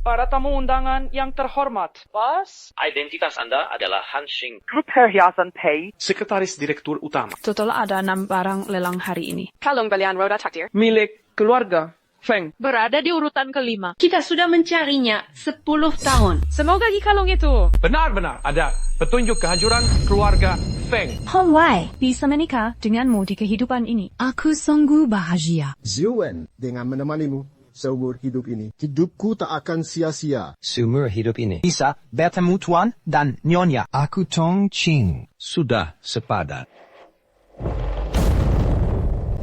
Para tamu undangan yang terhormat, Bos. Identitas Anda adalah Hanshing. Grup Perhiasan Pay. Sekretaris Direktur Utama. Total ada 6 barang lelang hari ini. Kalung belian roda takdir. Milik keluarga Feng. Berada di urutan kelima. Kita sudah mencarinya 10 tahun. Semoga di kalung itu. Benar-benar ada petunjuk kehancuran keluarga Feng. Why bisa menikah denganmu di kehidupan ini? Aku sungguh bahagia. Zhuwen dengan menemanimu seumur hidup ini. Hidupku tak akan sia-sia. Seumur hidup ini. Bisa bertemu Tuan dan Nyonya. Aku Tong Ching. Sudah sepadan.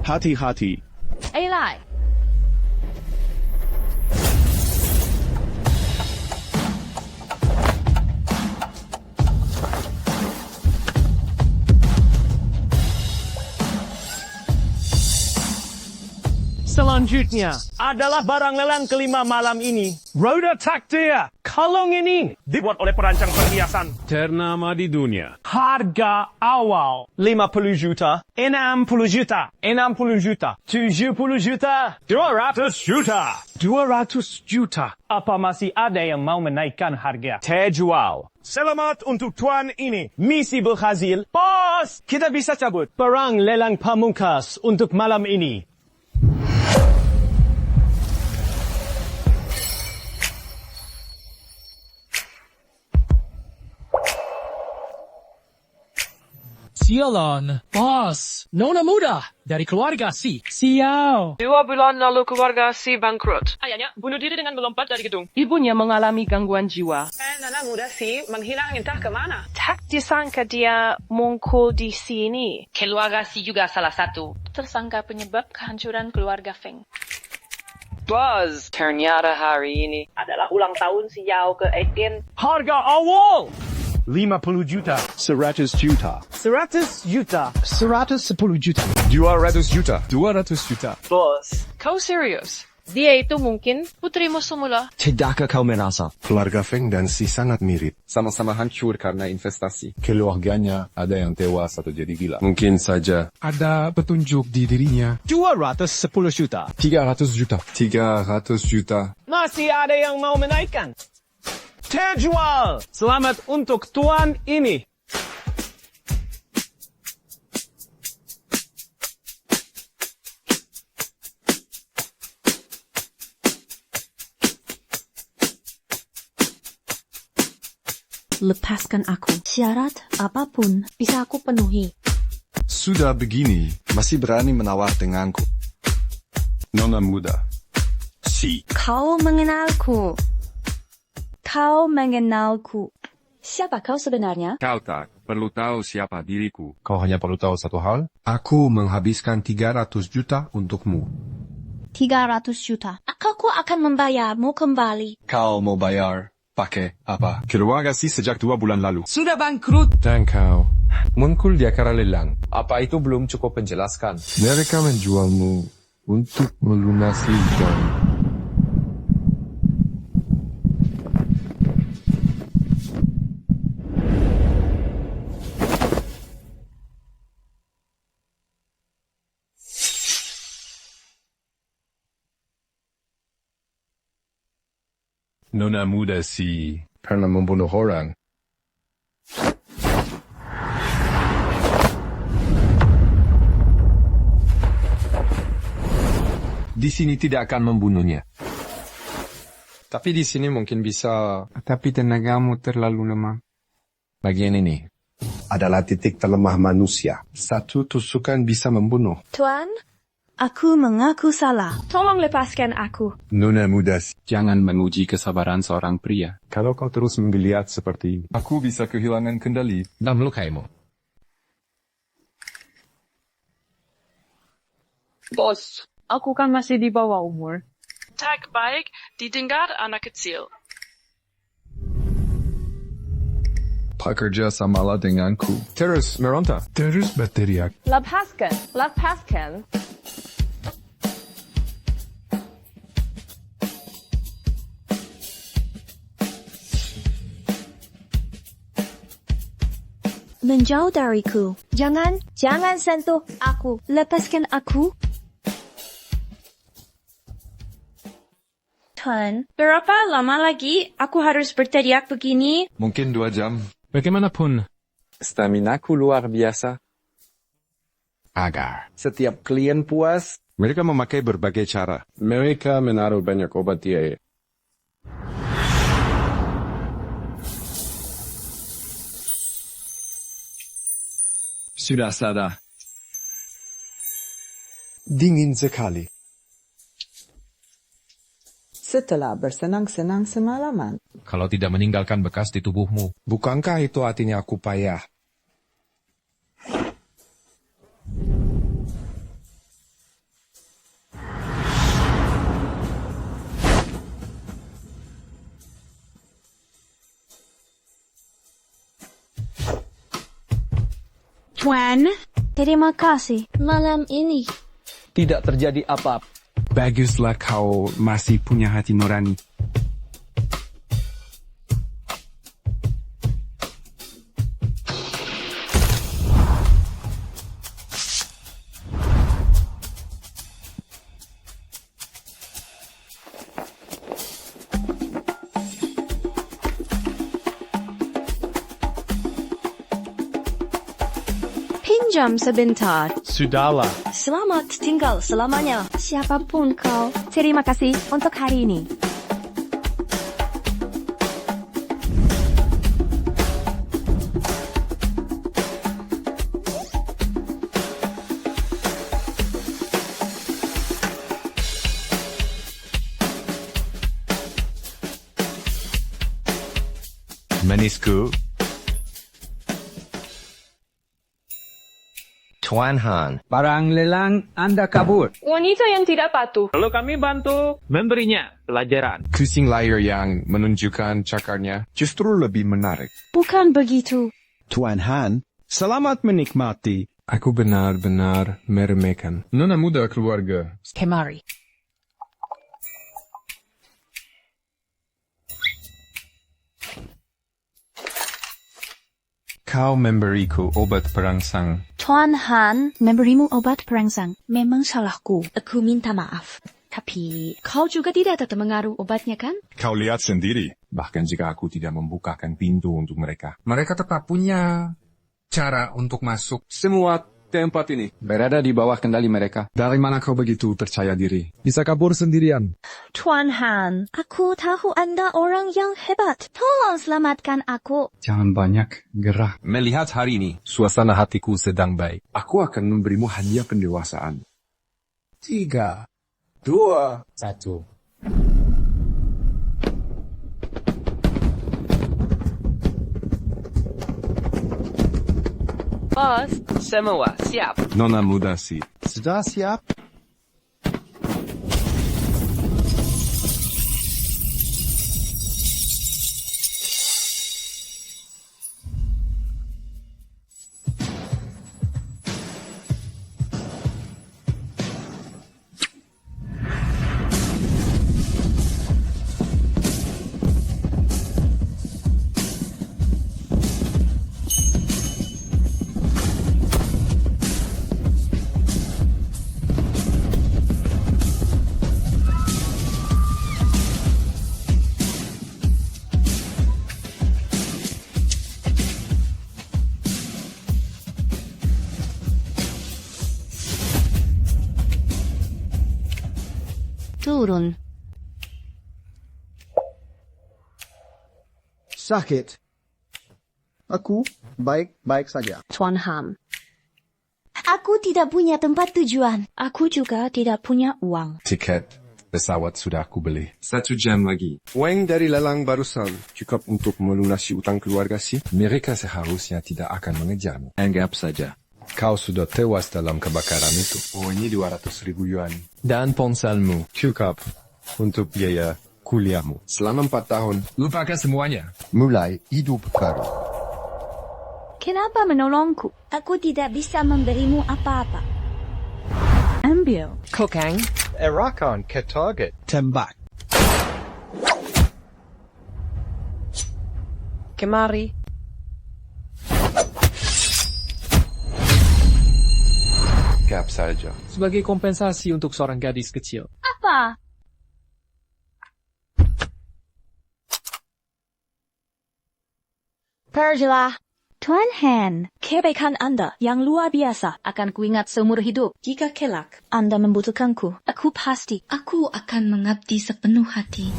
Hati-hati. Eli. Selanjutnya adalah barang lelang kelima malam ini. Roda takdir. Kalung ini dibuat oleh perancang perhiasan Ternama di dunia. harga awal 50 juta, 60 juta, 60 juta, 70 juta, 200 juta. 200 juta. Apa masih ada yang mau menaikkan harga? Terjual. Selamat untuk tuan ini. Misi berhasil. Bos, kita bisa cabut. Barang lelang pamungkas untuk malam ini. Sialan, Bos, Nona Muda dari keluarga Si. Sial. 2 bulan lalu keluarga Si bangkrut. Ayahnya bunuh diri dengan melompat dari gedung. Ibunya mengalami gangguan jiwa. Nona muda Si menghilang entah kemana. Tak disangka dia muncul di sini. Keluarga Si juga salah satu tersangka penyebab kehancuran keluarga Feng. Buzz, ternyata hari ini adalah ulang tahun si Yao ke-18. Harga awal 50 juta. 100 juta. 100 juta. 110 juta. 200 juta. 200 juta. Bos, Kau serius? Dia itu mungkin putrimu semula. Tidakkah kau merasa? Keluarga Feng dan Si sangat mirip. Sama-sama hancur karena investasi. Keluarganya ada yang tewas atau jadi gila. Mungkin saja. Ada petunjuk di dirinya. 210 juta. 300 juta. 300 juta. Masih ada yang mau menaikkan. Terjual. Selamat untuk tuan ini. Lepaskan aku. Syarat apapun bisa aku penuhi. Sudah begini, masih berani menawar denganku. Nona muda. Si. Kau mengenalku. Kau mengenalku. Siapa kau sebenarnya? Kau tak perlu tahu siapa diriku. Kau hanya perlu tahu satu hal. Aku menghabiskan 300 juta untukmu. 300 juta. Aku akan membayarmu kembali. Kau mau bayar pakai apa? Keluarga Si sejak 2 bulan lalu. sudah bangkrut. Dan kau muncul di acara lelang. Apa itu belum cukup menjelaskan? Mereka menjualmu untuk melunasi utang. Nona muda Si pernah membunuh orang. Di sini tidak akan membunuhnya. Tapi di sini mungkin bisa. Tapi tenagamu terlalu lemah. Bagian ini adalah titik terlemah manusia. Satu tusukan bisa membunuh. Tuan, aku mengaku salah. Tolong lepaskan aku. Nona muda Si. Jangan menguji kesabaran seorang pria. Kalau kau terus menggeliat seperti ini, Aku bisa kehilangan kendali. dan melukaimu. Bos, aku kan masih di bawah umur. Tak baik didengar anak kecil. Pekerja samalah denganku. Terus meronta. Terus berteriak. Lepaskan, lepaskan. Menjauh dariku. Jangan sentuh aku. Lepaskan aku. Tuan, berapa lama lagi aku harus berteriak begini? Mungkin 2 jam. Bagaimanapun, Staminaku luar biasa. Agar Setiap klien puas. mereka memakai berbagai cara. Mereka menaruh banyak obat di air. Sudah sadar. Dingin sekali. Setelah bersenang-senang semalaman. kalau tidak meninggalkan bekas di tubuhmu, Bukankah itu artinya aku payah? Tuan, terima kasih. Malam ini. Tidak terjadi apa-apa. Baguslah kau masih punya hati nurani. Pinjam sebentar. Sudahlah. Selamat tinggal selamanya. Siapapun kau, terima kasih untuk hari ini. Manisku. Tuan Han. Barang lelang Anda kabur. Wanita yang tidak patuh. lalu kami bantu memberinya pelajaran. Kucing layar yang menunjukkan cakarnya justru lebih menarik. Bukan begitu. Tuan Han, selamat menikmati. Aku benar-benar meremehkan. Nona muda keluarga. Kemari. Kau memberiku obat perangsang. Tuan Han memberimu obat perangsang. Memang salahku. Aku minta maaf. Tapi kau juga tidak tetap mengaruh obatnya kan? Kau lihat sendiri. Bahkan jika aku tidak membukakan pintu untuk mereka. Mereka tetap punya cara untuk masuk. Semua tempat ini berada di bawah kendali mereka. Dari mana kau begitu percaya diri? Bisa kabur sendirian. Tuan Han, aku tahu Anda orang yang hebat. Tolong selamatkan aku. Jangan banyak gerah. Melihat hari ini, suasana hatiku sedang baik. Aku akan memberimu hadiah pendewasaan. 3, 2, 1. Bos, semua siap. Nona muda sih. Sudah siap? Turun. Sakit. Aku baik-baik saja. Tuan Han. Aku tidak punya tempat tujuan. Aku juga tidak punya uang. Tiket pesawat sudah aku beli. 1 jam lagi. Uang dari lelang barusan cukup untuk melunasi utang keluarga sih. Mereka seharusnya tidak akan mengejarmu. Anggap saja. Kau sudah tewas dalam kebakaran itu. Oh, ini 200.000 yuan. Dan ponselmu. Cukup untuk biaya kuliahmu. Selama 4 tahun. Lupakan semuanya. Mulai hidup baru. Kenapa menolongku? Aku tidak bisa memberimu apa-apa. Ambil. Kokang. Erakan ke target. Tembak. Kemari. Gap saja. Sebagai kompensasi untuk seorang gadis kecil. Apa? Pergilah. Tuan Han, kebaikan Anda yang luar biasa akan kuingat seumur hidup. Jika kelak Anda membutuhkanku, aku akan mengabdi sepenuh hati.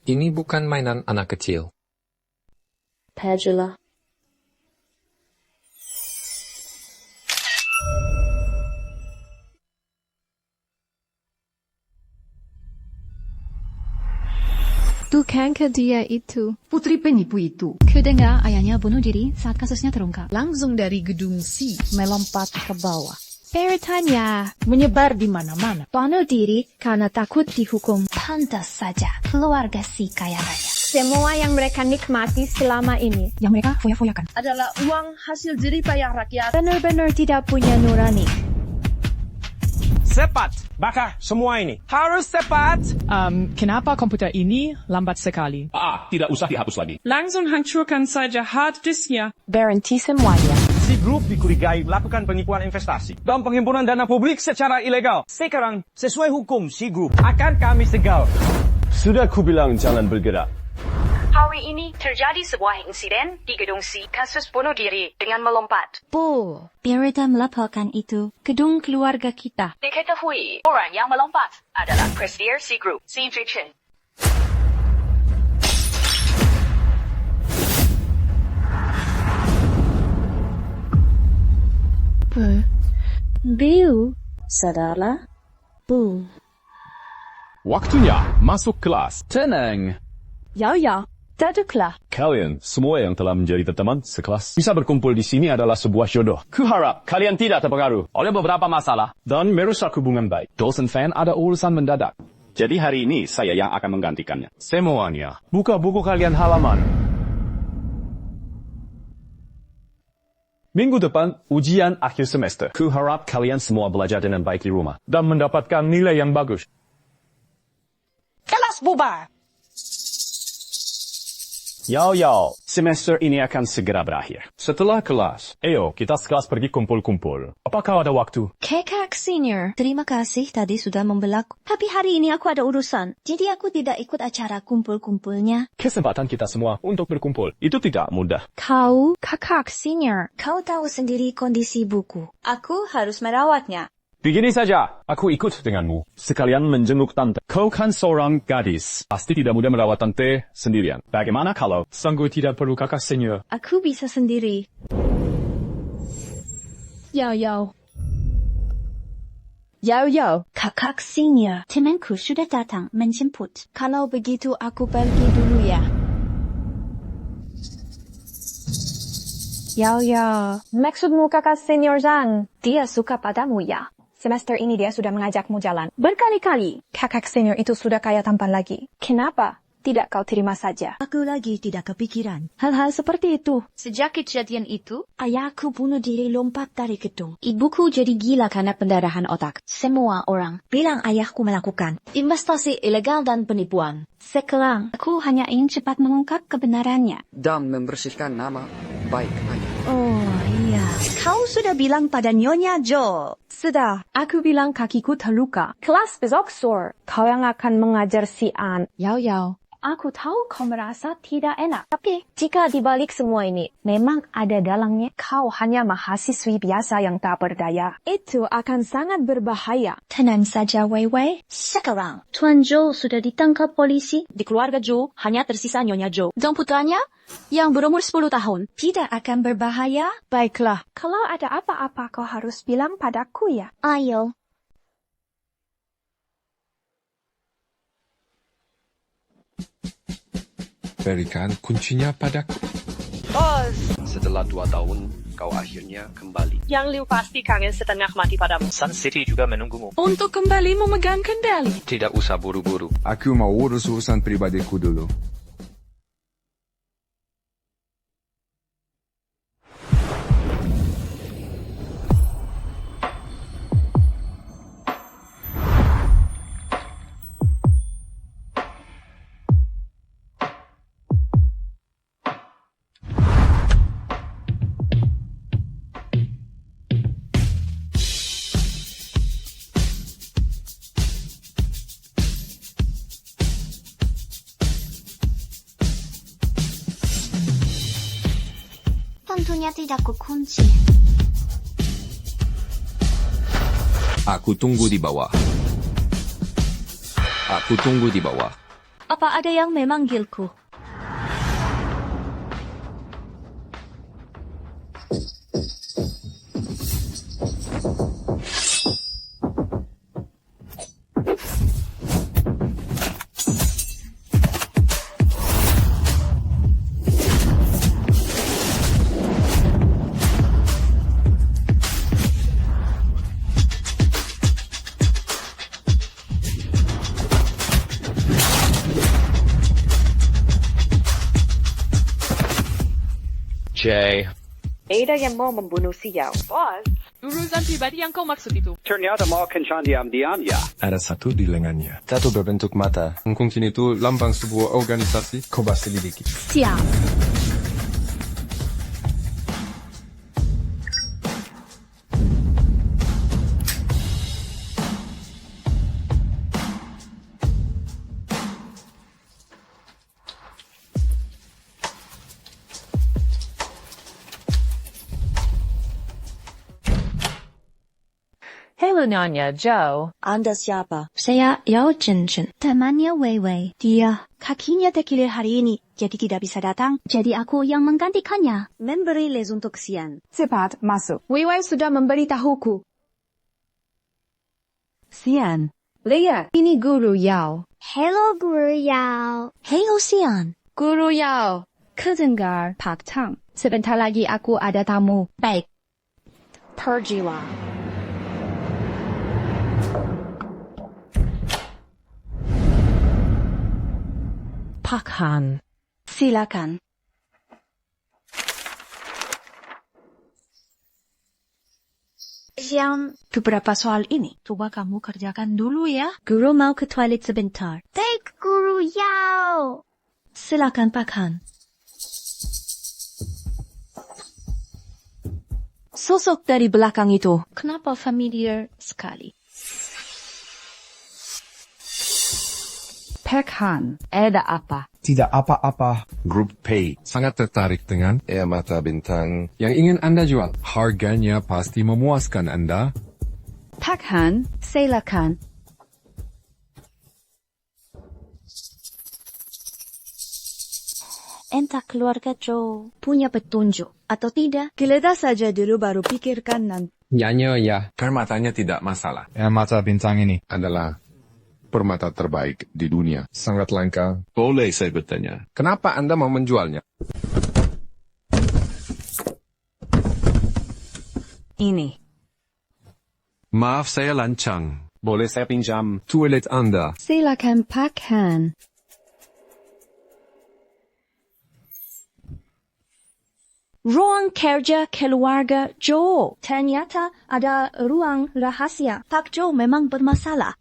Ini bukan mainan anak kecil. Pergilah. Bukankah dia itu? Putri penipu itu. Kudengar ayahnya bunuh diri saat kasusnya terungkap. Langsung dari gedung C melompat ke bawah. Beritanya menyebar di mana-mana. Bunuh diri karena takut dihukum. Pantas saja keluarga si kaya raya. semua yang mereka nikmati selama ini, yang mereka foya-foyakan, adalah uang hasil jerih payah rakyat. benar-benar tidak punya nurani. Cepat, bakar semua ini. Harus cepat. Kenapa komputer ini lambat sekali? Tidak usah dihapus lagi. Langsung hancurkan saja hard disknya. Berhenti semuanya. Si grup dicurigai melakukan penipuan investasi dan penghimpunan dana publik secara ilegal. Sekarang, sesuai hukum, si grup akan kami segel. Sudah kubilang jangan bergerak. Hari ini terjadi sebuah insiden di gedung C, kasus bunuh diri dengan melompat. Bu, berita melaporkan itu gedung keluarga kita. Diketahui orang yang melompat adalah Presidir C Group, C Chen. Bu, sadarlah. Bu. Waktunya masuk kelas. Tenang. Ya, duduklah. Kalian semua yang telah menjadi teman sekelas bisa berkumpul di sini adalah sebuah jodoh. Kuharap kalian tidak terpengaruh oleh beberapa masalah dan merusak hubungan baik. Dosen Fan ada urusan mendadak. Jadi hari ini saya yang akan menggantikannya. Semuanya, buka buku kalian halaman. Minggu depan ujian akhir semester. Kuharap kalian semua belajar dengan baik di rumah dan mendapatkan nilai yang bagus. Kelas bubar. Yo, semester ini akan segera berakhir. Setelah kelas, ayo kita sekelas pergi kumpul-kumpul. Apakah ada waktu? Kakak senior, terima kasih tadi sudah membelaku. Tapi hari ini aku ada urusan, jadi aku tidak ikut acara kumpul-kumpulnya. Kesempatan kita semua untuk berkumpul. Itu tidak mudah. Kau, kakak senior. Kau tahu sendiri kondisi buku. Aku harus merawatnya. Begini saja, aku ikut denganmu. Sekalian menjenguk tante. Kau kan seorang gadis. Pasti tidak mudah merawat tante sendirian. Bagaimana kalau Sanggup tidak perlu kakak senior? Aku bisa sendiri. Yo. Kakak senior, temanku sudah datang menjemput. Kalau begitu aku pergi dulu ya. Yo. Maksudmu kakak senior Zhang? Dia suka padamu ya? Semester ini dia sudah mengajakmu jalan. Berkali-kali. Kakak senior itu sudah kaya tampan lagi. Kenapa tidak kau terima saja? Aku lagi tidak kepikiran. Hal-hal seperti itu. Sejak kejadian itu, ayahku bunuh diri lompat dari gedung. Ibuku jadi gila karena pendarahan otak. Semua orang bilang ayahku melakukan investasi ilegal dan penipuan. Sekarang, aku hanya ingin cepat mengungkap kebenarannya. Dan membersihkan nama baik ayah. Oh iya. Kau sudah bilang pada Nyonya Jo. Sudah, aku bilang kakiku terluka. Kelas besok sore, kau yang akan mengajar si An. Yo. Aku tahu kau merasa tidak enak. Tapi, jika dibalik semua ini, memang ada dalangnya. Kau hanya mahasiswi biasa yang tak berdaya. Itu akan sangat berbahaya. Tenang saja, Wei. Sekarang, Tuan Jo sudah ditangkap polisi. Di keluarga Jo, hanya tersisa Nyonya Jo. Dan putranya, yang berumur 10 tahun. Tidak akan berbahaya? Baiklah, kalau ada apa-apa kau harus bilang padaku ya. Ayo. Berikan kuncinya padaku. Bos! Setelah 2 tahun, kau akhirnya kembali. Yang Liu pasti kangen setengah mati padamu. Sun City juga menunggumu. Untuk kembali memegang kendali. Tidak usah buru-buru. Aku mau urus urusan pribadiku dulu. Pintunya tidak kukunci. Aku tunggu di bawah. Aku tunggu di bawah. Apa ada yang memanggilku? Jay. Ada yang mau membunuh si Yao. Bos, urusan pribadi yang kau maksud itu. Ternyata makan diam-diamnya. Ada satu di lengannya. Satu berbentuk mata. Mungkin itu lambang sebuah organisasi. Coba selidiki. Siap. Hello Nyonya, Joe. Anda siapa? Saya Yao Zhenzhen. Temannya Wei Wei. Dia kakinya terkilir hari ini, jadi tidak bisa datang. Jadi aku yang menggantikannya. Memberi les untuk Xian. Cepat, masuk. Wei Wei sudah memberitahuku. Xian. Lihat, ini Guru Yao. Hello, Guru Yao. Hello, Xian. Guru Yao. Kedengar, Pak Tang. Sebentar lagi aku ada tamu. Baik. Pergilah. Pak Han. Silakan. Xian, beberapa soal ini. Coba kamu kerjakan dulu ya. Guru mau ke toilet sebentar. Baik, Guru Yao. Silakan, Pak Han. Sosok dari belakang itu, kenapa familiar sekali? Pak Han, ada apa? Tidak apa-apa. Grup Pay sangat tertarik dengan air mata bintang yang ingin Anda jual. Harganya pasti memuaskan Anda. Pak Han, silakan. Entah keluarga Joe punya petunjuk atau tidak. Geledah saja dulu baru pikirkan nanti. Nyanyi ya. Permatanya tidak masalah. Air mata bintang ini Adalah permata terbaik di dunia. sangat langka. Boleh saya bertanya, kenapa Anda mau menjualnya? Ini. Maaf, saya lancang. Boleh saya pinjam? Toilet Anda. Silakan Pak Han. Ruang kerja keluarga Joe. Ternyata ada ruang rahasia. Pak Joe memang bermasalah.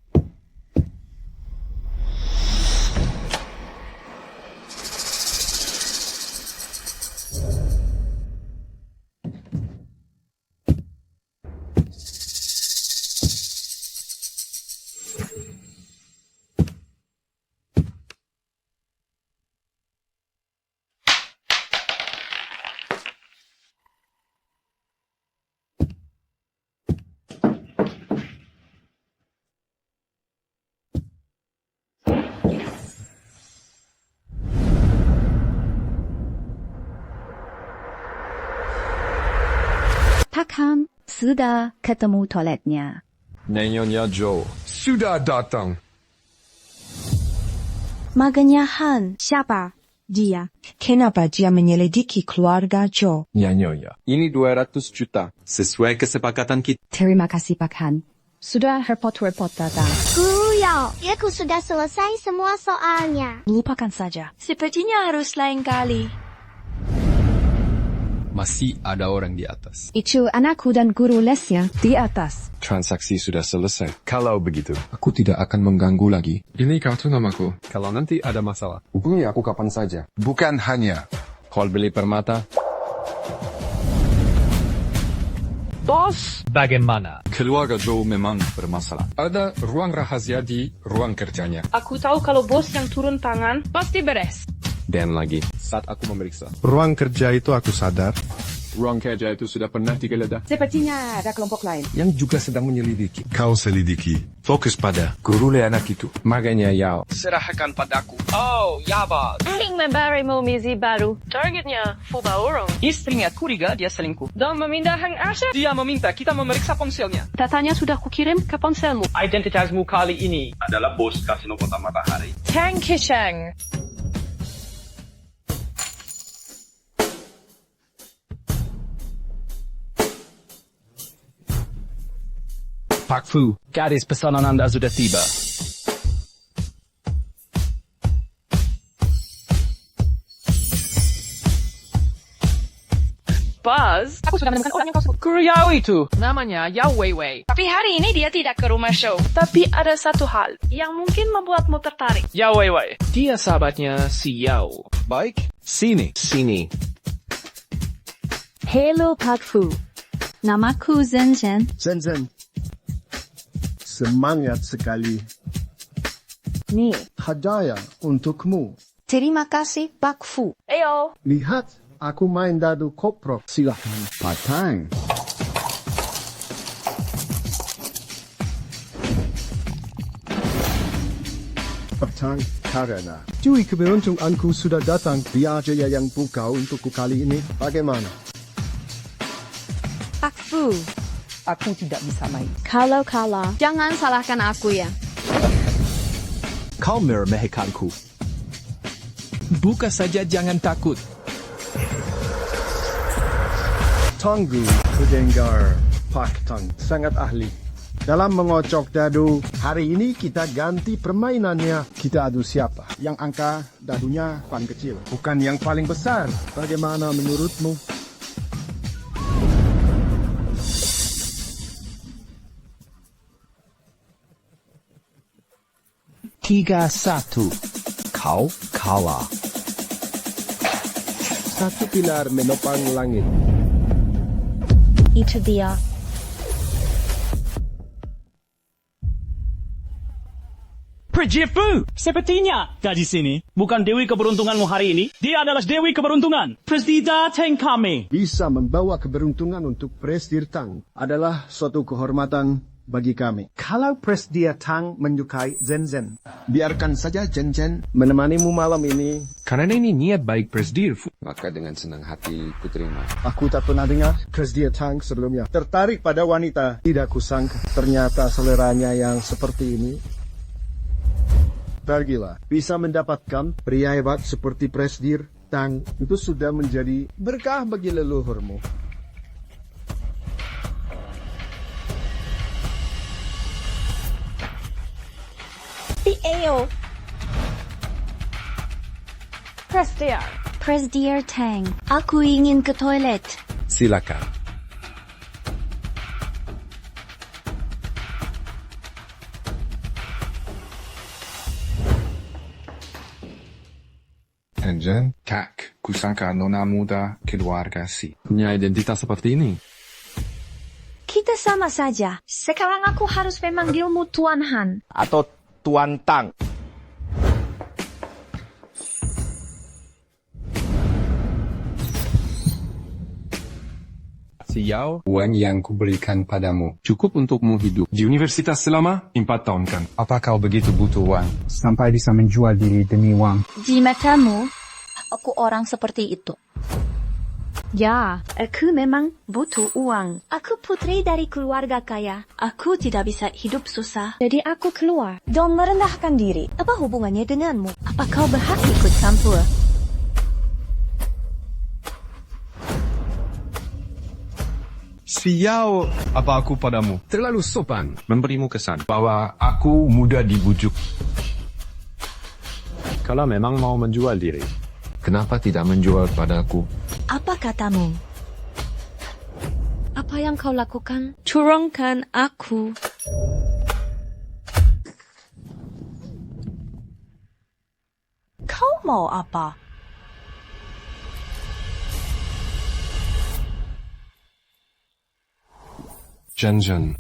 Pak Han, sudah ketemu toiletnya. Nyonya Joe. Sudah datang. Maganya Han. Siapa? Dia. Kenapa dia menyelidiki keluarga Joe? Nyonya. Ini 200 juta. Sesuai kesepakatan kita. Terima kasih Pak Han. Sudah report-report datang. Guru Yao, aku sudah selesai semua soalnya. Lupakan saja. Sepertinya harus lain kali. Masih ada orang di atas. Itu anakku dan guru lesnya di atas. Transaksi sudah selesai. Kalau begitu, Aku tidak akan mengganggu lagi. ini kartu namaku. Kalau nanti ada masalah, Hubungi aku kapan saja. Bukan hanya. call beli permata. Bos, bagaimana? Keluarga Joe memang bermasalah. Ada ruang rahasia di ruang kerjanya. Aku tahu kalau bos yang turun tangan, Pasti beres. Dan lagi, saat aku memeriksa. Ruang kerja itu aku sadar. Ruang kerja itu sudah pernah digeledah. Sepertinya ada kelompok lain. Yang juga sedang menyelidiki. Kau selidiki. Fokus pada Guru le anak itu. Maganya Yao. Serahkan padaku. Oh, ya bos. Ingin memberimu misi baru. Targetnya fubah orang. Istrinya curiga dia selingkuh. Dan meminta Hang Asher. Dia meminta kita memeriksa ponselnya. Datanya sudah kukirim ke ponselmu. Identitasmu kali ini adalah bos kasino Kota Matahari. Tang Kisheng. Pak Fu, gadis pesanan Anda sudah tiba. Buzz, Aku sudah menemukan orang yang kau sebut. Guru Yao itu. Namanya Yao Weiwei. tapi hari ini dia tidak ke rumah show. Tapi ada satu hal yang mungkin membuatmu tertarik. Yao Weiwei. Dia sahabatnya si Yao. Baik. Sini. Hello Pak Fu. Namaku Zhen. Zhen. Semangat sekali. Nih, Hadiah untukmu. Terima kasih, Pak Fu. Ayo. Lihat, aku main dadu koprok. Silakan. Patang. Patang karena. Cui keberuntunganku sudah datang. Biar jaya yang buka untukku kali ini. Bagaimana? Pak Fu. Aku tidak bisa main. Kalau kalah, jangan salahkan aku ya. Kau meremehkanku. Buka saja, jangan takut. Tunggu, kudengar. Pak Tang, sangat ahli. Dalam mengocok dadu, hari ini kita ganti permainannya. Kita adu siapa? Yang angka dadunya paling kecil, bukan yang paling besar. Bagaimana menurutmu? Tiga satu. Kau kalah. Satu pilar menopang langit. Itu dia. Perjifu, sepertinya gadis ini bukan Dewi Keberuntunganmu hari ini. Dia adalah Dewi Keberuntungan. Presida Teng kami. Bisa membawa keberuntungan untuk Presdir Tang adalah suatu kehormatan bagi kami. Kalau Presdir Tang menyukai Zhen, biarkan saja Zhen menemanimu malam ini. Karena ini niat baik Presdir, maka dengan senang hati kuterima. Aku tak pernah dengar Presdir Tang sebelumnya. Tertarik pada wanita. Tidak kusangka ternyata seleranya yang seperti ini. Pergilah. Bisa mendapatkan pria hebat seperti Presdir Tang. Itu sudah menjadi berkah bagi leluhurmu. Ayo. Presdir Tang. Aku ingin ke toilet. Silakan. Zhen, Kak, kusangka nona muda keluarga si. Punya identitas seperti ini. Kita sama saja. Sekarang aku harus memanggilmu Tuan Han. Atau Tuan Tang. Si Yao, uang yang kuberikan padamu cukup untukmu hidup di universitas selama 4 tahun kan? Apa kau begitu butuh uang? Sampai bisa menjual diri demi uang. Di matamu, aku orang seperti itu. Ya, Aku memang butuh uang. Aku putri dari keluarga kaya. Aku tidak bisa hidup susah. jadi aku keluar. Dan merendahkan diri. Apa hubungannya denganmu? Apa kau berhak ikut campur? Si Yao, apa aku padamu? Terlalu sopan. Memberimu kesan bahwa aku mudah dibujuk. Kalau memang mau menjual diri, kenapa tidak menjual padaku? Apa katamu? Apa yang kau lakukan? curangkan aku. Kau mau apa? Zhen.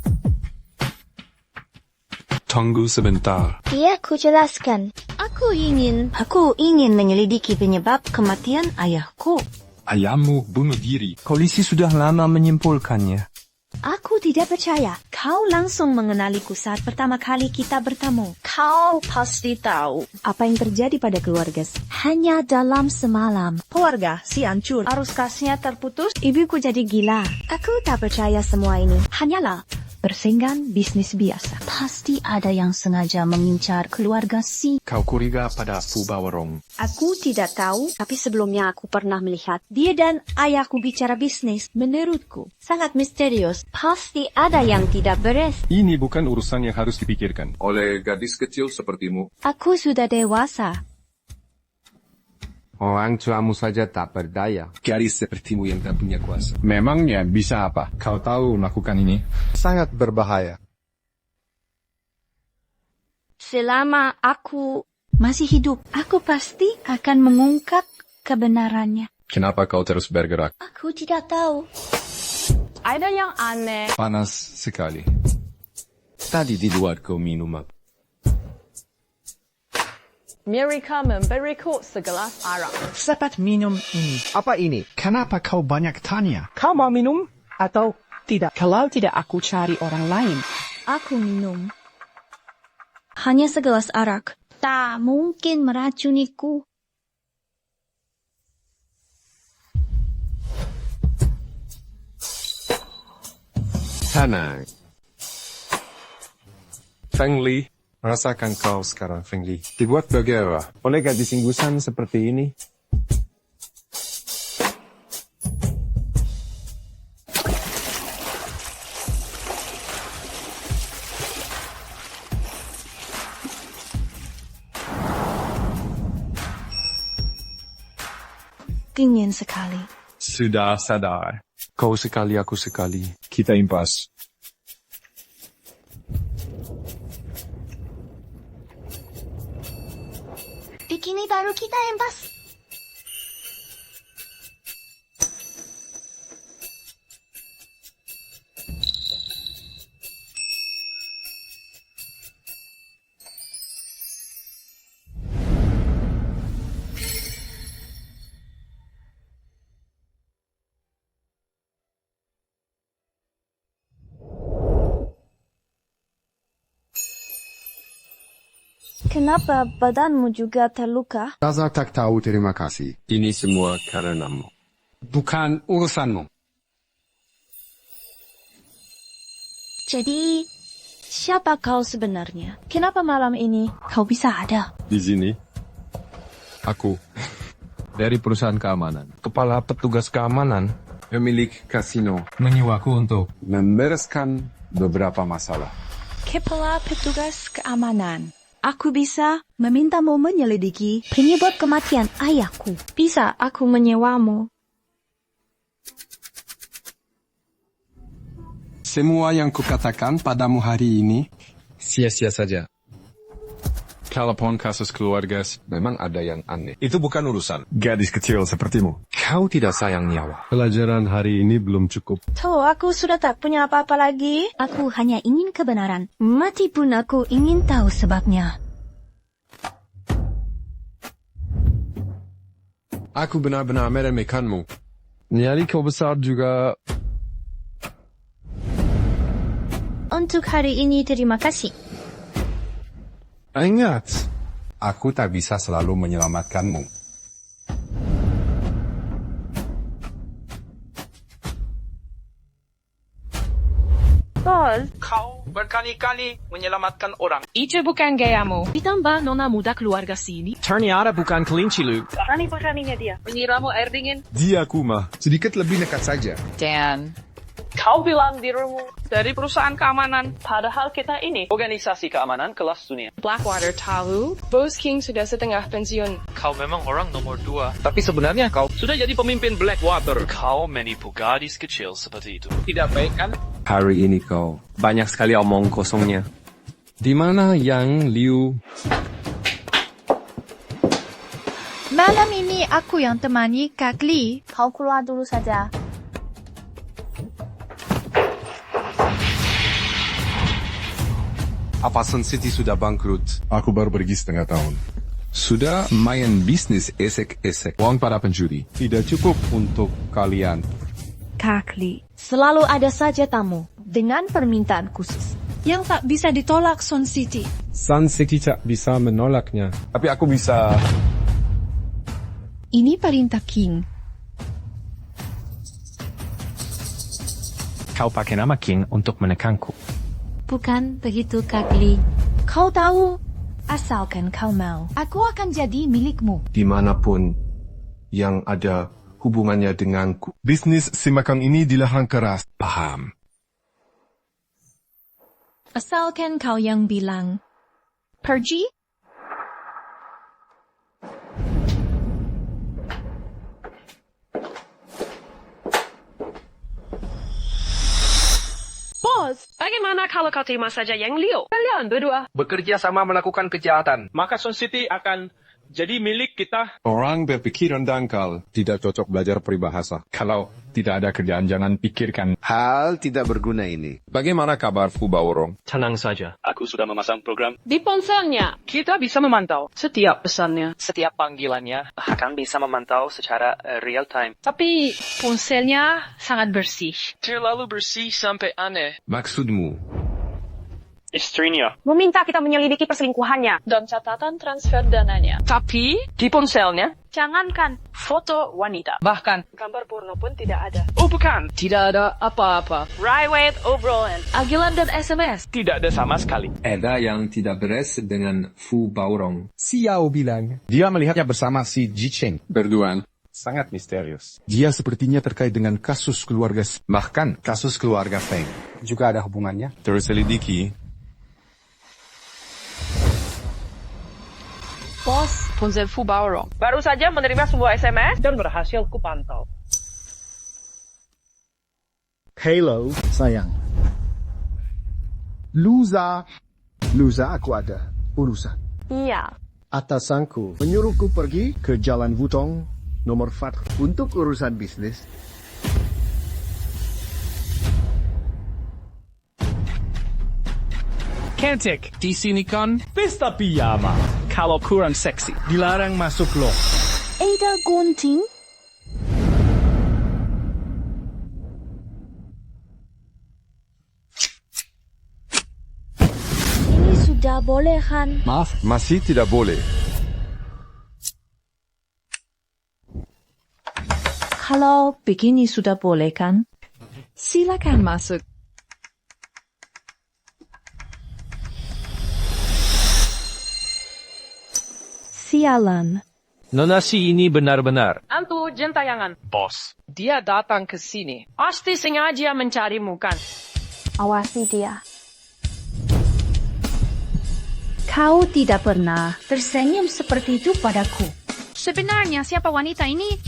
Tunggu sebentar. Iya, ku jelaskan. Aku ingin menyelidiki penyebab kematian ayahku. Ayahmu bunuh diri. Polisi sudah lama menyimpulkannya. Aku tidak percaya. Kau langsung mengenaliku saat pertama kali kita bertemu. Kau pasti tahu apa yang terjadi pada keluarga. Hanya dalam semalam. Keluarga si hancur. Arus kasnya terputus. Ibuku jadi gila. Aku tak percaya semua ini. Hanyalah persaingan bisnis biasa. Pasti ada yang sengaja mengincar keluarga si. Kau curiga pada Fubawarong. Aku tidak tahu, tapi sebelumnya aku pernah melihat dia dan ayahku bicara bisnis. Menurutku, sangat misterius. Pasti ada yang tidak beres. Ini bukan urusan yang harus dipikirkan oleh gadis kecil sepertimu. Aku sudah dewasa. Orang tuamu saja tak berdaya. Gadis sepertimu yang tak punya kuasa. Memangnya bisa apa? Kau tahu melakukan ini? Sangat berbahaya. Selama aku masih hidup, aku pasti akan mengungkap kebenarannya. Kenapa kau terus bergerak? Aku tidak tahu. Ada yang aneh. Panas sekali. Tadi di luar kau minum apa? Mereka memberiku segelas arak. Cepat minum ini. Apa ini? Kenapa kau banyak tanya? Kau mau minum atau tidak? Kalau tidak, aku cari orang lain. Aku minum. Hanya segelas arak. Tak mungkin meracuniku. Tenang. Feng Li, rasakan kau sekarang, Feng Li. Dibuat bagaimana? Oleh gadis inggusan seperti ini. Dingin sekali. Sudah sadar. Kau sekali, aku sekali. Kita impas. Bikini baru kita impas. Kenapa badanmu juga terluka? Kaza tak tahu terima kasih. Ini semua karenamu. Bukan urusanmu. Jadi, siapa kau sebenarnya? Kenapa malam ini kau bisa ada? Di sini, aku dari perusahaan keamanan. Kepala petugas keamanan. Pemilik kasino menyewaku untuk membereskan beberapa masalah. Kepala petugas keamanan. Aku bisa memintamu menyelidiki penyebab kematian ayahku. Bisa aku menyewamu? Semua yang kukatakan padamu hari ini sia-sia saja. Kalaupun kasus keluarga memang ada yang aneh. Itu bukan urusan gadis kecil sepertimu. kau tidak sayang nyawa. Pelajaran hari ini belum cukup. Tuh, aku sudah tak punya apa-apa lagi. Aku hanya ingin kebenaran. Mati pun aku ingin tahu sebabnya. Aku benar-benar meremehkanmu. Nyali kau besar juga. Untuk hari ini terima kasih. Ingat, aku tak bisa selalu menyelamatkanmu. Bos, Kau berkali-kali menyelamatkan orang. itu bukan gayamu. Ditambah nona muda keluarga sini. Ternyata bukan kelinci lu. Berani-beraninya dia menyiramu air dingin. Dia Kuma. Sedikit lebih nekat saja. Dan kau bilang dirimu dari perusahaan keamanan, padahal kita ini organisasi keamanan kelas dunia. Blackwater tahu, Bos King sudah setengah pensiun. Kau memang orang nomor 2. Tapi sebenarnya kau Sudah jadi pemimpin Blackwater. Kau menipu gadis kecil seperti itu. tidak baik kan? Hari ini kau banyak sekali omong kosongnya. Di mana Yang Liu? Malam ini aku yang temani Kak Li. Kau keluar dulu saja. Apa Sun City sudah bangkrut? Aku baru pergi setengah tahun. Sudah main bisnis esek-esek. Uang para penjuri tidak cukup untuk kalian. Kakli, selalu ada saja tamu dengan permintaan khusus yang tak bisa ditolak Sun City. Sun City tak bisa menolaknya. Tapi aku bisa. Ini perintah King. Kau pakai nama King untuk menekanku. Bukan begitu, Kakli. Kau tahu, asalkan kau mau, aku akan jadi milikmu. Dimanapun yang ada hubungannya denganku. Bisnis si makan ini dilarang keras. Paham. Asalkan kau yang bilang. Pergi? Bos, bagaimana kalau kau terima saja yang Leo? Kalian berdua Bekerja sama melakukan kejahatan. Maka Sun City akan jadi milik kita. Orang berpikiran dangkal tidak cocok belajar peribahasa. Kalau tidak ada kerjaan, jangan pikirkan. Hal tidak berguna ini. Bagaimana kabar Fu Baorong? Tenang saja. Aku sudah memasang program. di ponselnya. Kita bisa memantau setiap pesannya. Setiap panggilannya bahkan bisa memantau secara real time. Tapi ponselnya sangat bersih. Terlalu bersih sampai aneh. Maksudmu? Istrinya. Meminta kita menyelidiki perselingkuhannya. Dan catatan transfer dananya. Tapi di ponselnya Jangankan foto wanita. Bahkan gambar porno pun tidak ada. Oh bukan. Tidak ada apa-apa. Private obrolan, panggilan dan SMS. Tidak ada sama sekali. Ada yang tidak beres dengan Fu Baorong. Xiao bilang, dia melihatnya bersama si Jicheng. Berduaan. Sangat misterius. Dia sepertinya terkait dengan kasus keluarga. Bahkan kasus keluarga Feng. Juga ada hubungannya. Terselidiki. Bos, ponsel Fu Baorong baru saja menerima sebuah SMS dan berhasil kupantau. Halo, sayang. Lusa aku ada urusan. Iya. Atasanku menyuruhku pergi ke Jalan Wutong nomor 4 untuk urusan bisnis. Cantik, di sini kan pesta piyama. Kalau kurang seksi, dilarang masuk loh. Ada gunting? Ini sudah boleh kan? Maaf, masih tidak boleh. Kalau begini sudah boleh kan? Silakan masuk. Sialan. Nona si ini benar-benar. Antu jentayangan. Bos. Dia datang ke sini. Pasti sengaja mencarimu kan? Awasi dia. Kau tidak pernah tersenyum seperti itu padaku. Sebenarnya siapa wanita ini?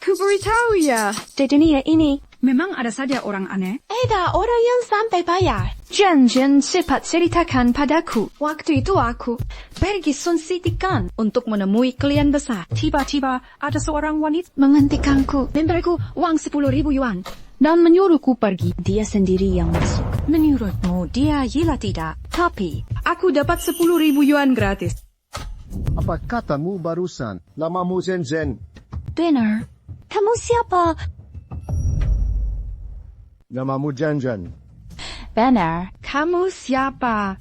Ku beritahu ya. Di dunia ini, Memang ada saja orang aneh. ada orang yang sampai bayar. Jen cepat ceritakan padaku. Waktu itu aku Pergi Sun City kan untuk menemui klien besar. Tiba-tiba ada seorang wanita menghentikanku, memberiku uang 10.000 yuan dan menyuruhku pergi. Dia sendiri yang masuk. Menurutmu dia gila tidak? Tapi aku dapat 10.000 yuan gratis. Apa katamu barusan? Namamu Zen. Benar. Kamu siapa? Namamu Jen. Benar. Kamu siapa?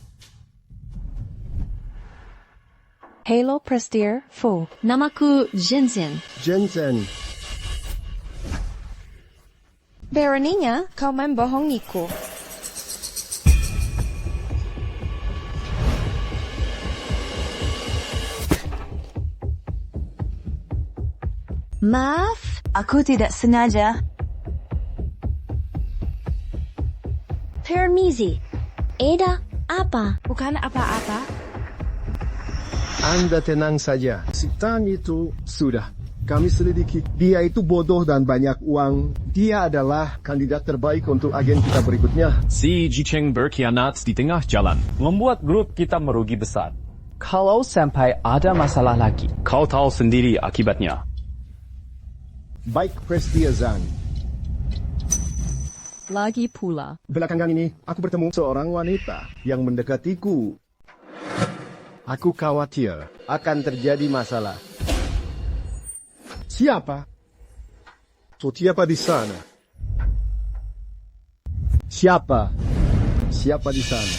Hello, Prestige Fu. Namaku Jensen. Jensen. Beraninya kau membohongiku. Maaf, aku tidak sengaja. Permisi. Ada apa? Bukan apa-apa. Anda tenang saja. Si Tan itu sudah kami selidiki. Dia itu bodoh dan banyak uang. Dia adalah kandidat terbaik untuk agen kita berikutnya. Si Jicheng berkhianat di tengah jalan, membuat grup kita merugi besar. Kalau sampai ada masalah lagi, kau tahu sendiri akibatnya. Baik, Prestige Zhang. Lagi pula. Belakangan ini, aku bertemu seorang wanita yang mendekatiku. Aku khawatir akan terjadi masalah. Siapa? Siapa di sana? Siapa? Siapa di sana?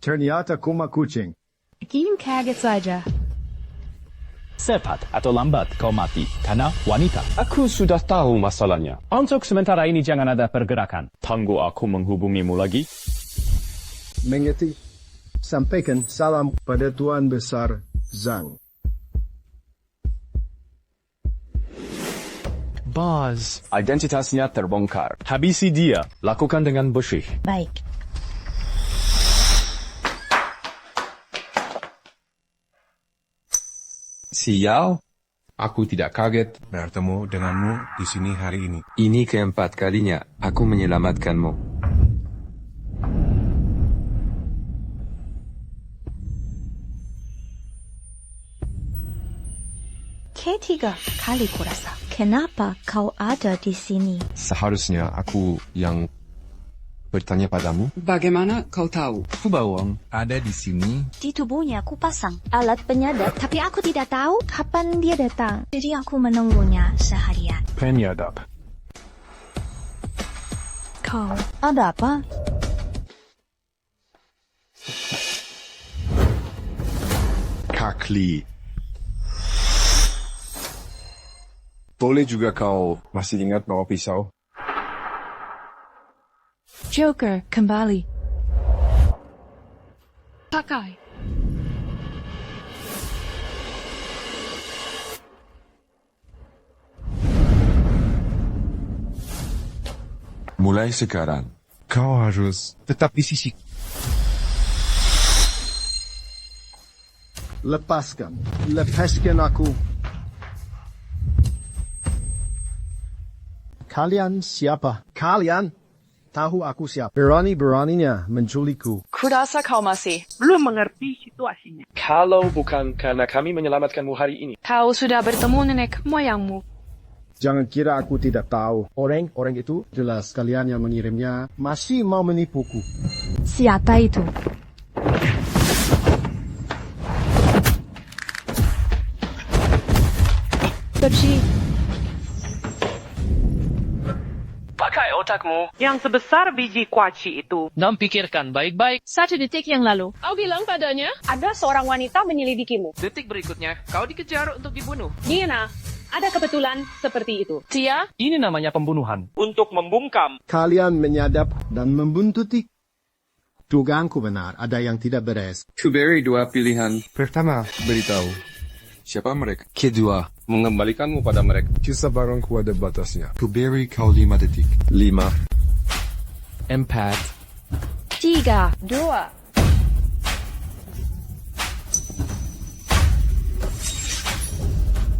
Ternyata kuma kucing. Kim kaget saja. Cepat atau lambat kau mati karena wanita. Aku sudah tahu masalahnya. Untuk sementara ini jangan ada pergerakan. Tunggu aku menghubungimu lagi. Mengerti? Sampaikan salam pada Tuan Besar Zhang. Buzz. Identitasnya terbongkar. Habisi dia. Lakukan dengan bersih. Baik. Sial, aku tidak kaget bertemu denganmu di sini hari ini. Ini keempat kalinya aku menyelamatkanmu. Ketiga kali kurasa. Kenapa kau ada di sini? Seharusnya aku yang bertanya padamu. Bagaimana kau tahu? Bawang ada di sini. Di tubuhnya aku pasang alat penyadap, tapi aku tidak tahu kapan dia datang. Jadi aku menunggunya seharian. Penyadap. Kau ada apa? Kakli. Boleh juga kau masih ingat bawa pisau? Joker kembali. Pakai. Mulai sekarang, kau harus tetap di sisi. Lepaskan aku. Kalian siapa? Kalian tahu aku siapa? Berani-beraninya menculikku. Kurasa kau masih belum mengerti situasinya. Kalau bukan karena kami menyelamatkanmu hari ini. Kau sudah bertemu nenek moyangmu. Jangan kira aku tidak tahu. Orang itu jelas kalian yang mengirimnya masih mau menipuku. Siapa itu? Bersih. Pakai otakmu yang sebesar biji kuaci itu dan pikirkan baik-baik. 1 detik yang lalu. Kau bilang padanya, ada seorang wanita menyelidikimu. Detik berikutnya, kau dikejar untuk dibunuh. Nina, ada kebetulan seperti itu. Tia, Ini namanya pembunuhan. Untuk membungkam. Kalian menyadap dan membuntuti. Dugaanku benar, ada yang tidak beres. Kuberi 2 pilihan. Pertama, beritahu siapa mereka. Kedua, Mengembalikanmu pada mereka. Kesabaranku ada batasnya. kuberi kau 5 detik. 5, 4, 3, 2,